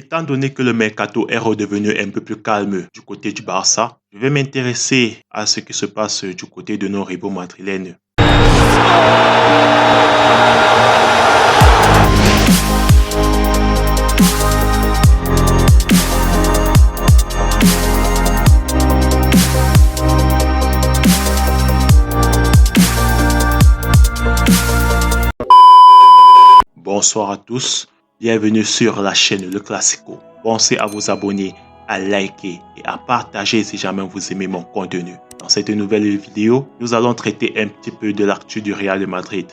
Étant donné que le mercato est redevenu un peu plus calme du côté du Barça, je vais m'intéresser à ce qui se passe du côté de nos rivaux madrilènes. Bonsoir à tous, bienvenue sur la chaîne Le Classico. Pensez à vous abonner, à liker et à partager si jamais vous aimez mon contenu. Dans cette nouvelle vidéo, nous allons traiter un petit peu de l'actu du Real de Madrid.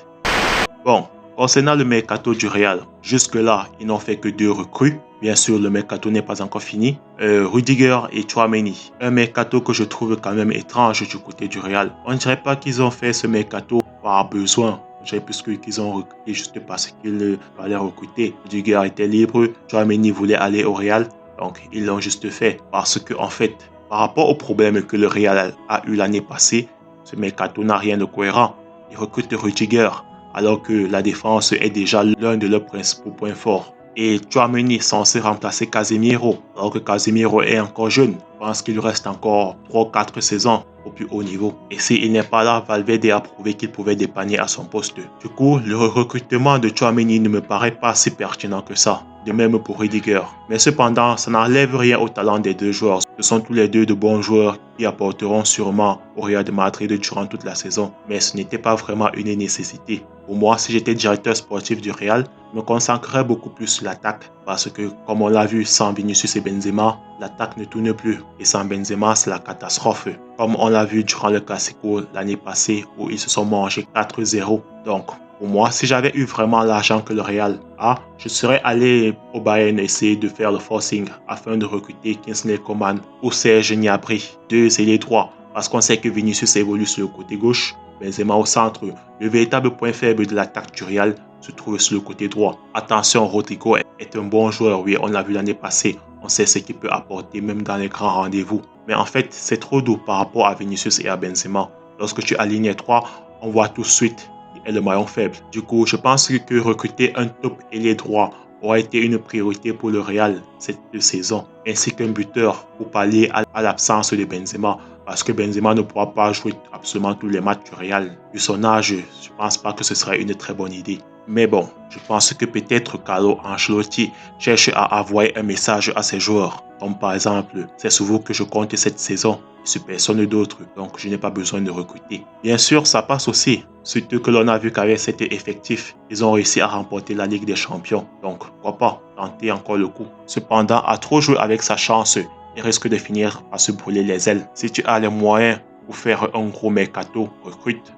Bon, concernant le mercato du Real, jusque-là, ils n'ont fait que 2 recrues. Bien sûr, le mercato n'est pas encore fini. Rudiger et Tchouaméni. Un mercato que je trouve quand même étrange du côté du Real. On ne dirait pas qu'ils ont fait ce mercato par besoin. J'ai plus qu'ils ont recruté juste parce qu'il fallait recruter. Rudiger était libre, Tchouaméni voulait aller au Real, donc ils l'ont juste fait. Parce que en fait, par rapport au problème que le Real a eu l'année passée, ce mercato n'a rien de cohérent. Ils recrutent Rudiger, alors que la défense est déjà l'un de leurs principaux points forts. Et Tchouaméni est censé remplacer Casemiro, alors que Casemiro est encore jeune. Je pense qu'il lui reste encore 3-4 saisons au plus haut niveau. Et s'il n'est pas là, Valverde a prouvé qu'il pouvait dépanner à son poste. Du coup, le recrutement de Tchouaméni ne me paraît pas si pertinent que ça. De même pour Rudiger. Mais cependant, ça n'enlève rien au talent des deux joueurs. Ce sont tous les deux de bons joueurs qui apporteront sûrement au Real de Madrid durant toute la saison. Mais ce n'était pas vraiment une nécessité. Pour moi, si j'étais directeur sportif du Real, je me concentrerais beaucoup plus sur l'attaque. Parce que, comme on l'a vu sans Vinicius et Benzema, l'attaque ne tourne plus. Et sans Benzema, c'est la catastrophe. Comme on l'a vu durant le Classico l'année passée où ils se sont mangés 4-0. Donc, pour moi, si j'avais eu vraiment l'argent que le Real a, je serais allé au Bayern essayer de faire le forcing afin de recruter Kingsley Coman ou Serge Gnabry, 2 ailiers droits. Parce qu'on sait que Vinicius évolue sur le côté gauche, Benzema au centre. Le véritable point faible de l'attaque du Real se trouve sur le côté droit. Attention, Rodrigo est un bon joueur, oui, on l'a vu l'année passée. On sait ce qu'il peut apporter même dans les grands rendez-vous. Mais en fait, c'est trop doux par rapport à Vinicius et à Benzema. Lorsque tu alignes 3, on voit tout de suite est le maillon faible. Du coup, je pense que recruter un top ailier droit aura été une priorité pour le Real cette saison, ainsi qu'un buteur pour pallier à l'absence de Benzema, parce que Benzema ne pourra pas jouer absolument tous les matchs du Real. Vu son âge, je ne pense pas que ce serait une très bonne idée. Mais bon, je pense que peut-être Carlo Ancelotti cherche à envoyer un message à ses joueurs, comme par exemple, c'est sur vous que je compte cette saison, sur personne d'autre, donc je n'ai pas besoin de recruter. Bien sûr, ça passe aussi, surtout que l'on a vu qu'avec cet effectif, ils ont réussi à remporter la Ligue des Champions, donc pourquoi pas tenter encore le coup. Cependant, à trop jouer avec sa chance, il risque de finir par se brûler les ailes. Si tu as les moyens pour faire un gros mercato, recrute.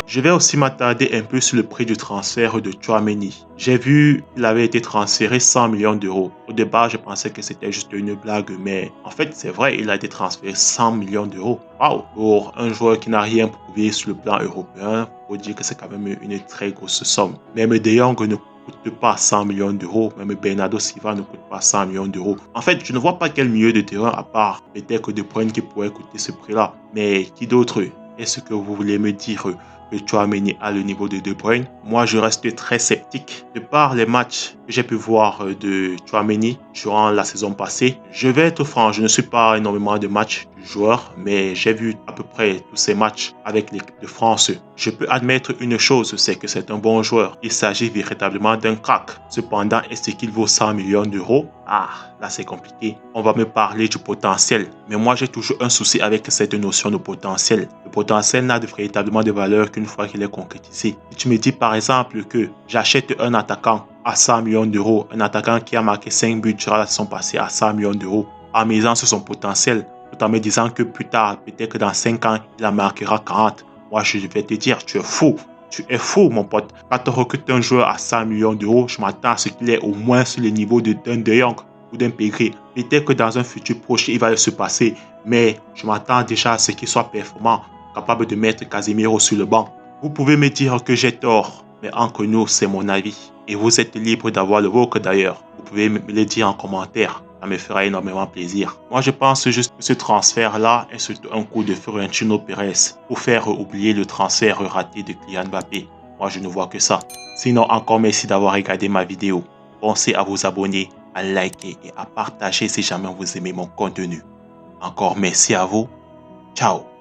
Je vais aussi m'attarder un peu sur le prix du transfert de Tchouaméni. J'ai vu qu'il avait été transféré 100 millions d'euros. Au départ, je pensais que c'était juste une blague, mais en fait, c'est vrai, il a été transféré 100 millions d'euros. Waouh! Pour un joueur qui n'a rien prouvé sur le plan européen, il faut dire que c'est quand même une très grosse somme. Même De Jong ne coûte pas 100 millions d'euros. Même Bernardo Silva ne coûte pas 100 millions d'euros. En fait, je ne vois pas quel milieu de terrain, à part peut-être De Bruyne, qui pourrait coûter ce prix-là. Mais qui d'autre? Est-ce que vous voulez me dire que Tchouaméni a le niveau de De Bruyne? Moi, je reste très sceptique. De par les matchs que j'ai pu voir de Tchouaméni durant la saison passée, je vais être franc, je ne suis pas énormément de matchs du joueur, mais j'ai vu à peu près tous ces matchs avec l'équipe de France. Je peux admettre une chose, c'est que c'est un bon joueur. Il s'agit véritablement d'un crack. Cependant, est-ce qu'il vaut 100 millions d'euros? Ah, là c'est compliqué. On va me parler du potentiel. Mais moi, j'ai toujours un souci avec cette notion de potentiel. Le potentiel n'a véritablement de valeur qu'une fois qu'il est concrétisé. Si tu me dis par exemple que j'achète un attaquant à 100 millions d'euros, un attaquant qui a marqué 5 buts durant la saison passée à 100 millions d'euros, en misant sur son potentiel, tout en me disant que plus tard, peut-être que dans 5 ans, il en marquera 40. Moi, je vais te dire, tu es fou. Tu es fou, mon pote. Quand on recrute un joueur à 100 millions d'euros, je m'attends à ce qu'il ait au moins sur le niveau d'un De Jong ou d'un Pedri. Peut-être que dans un futur proche, il va se passer, mais je m'attends déjà à ce qu'il soit performant, capable de mettre Casemiro sur le banc. Vous pouvez me dire que j'ai tort, mais entre nous, c'est mon avis. Et vous êtes libre d'avoir le vôtre d'ailleurs. Vous pouvez me le dire en commentaire. Ça me fera énormément plaisir. Moi, je pense juste que ce transfert-là est surtout un coup de Florentino Pérez pour faire oublier le transfert raté de Kylian Mbappé. Moi, je ne vois que ça. Sinon, encore merci d'avoir regardé ma vidéo. Pensez à vous abonner, à liker et à partager si jamais vous aimez mon contenu. Encore merci à vous. Ciao.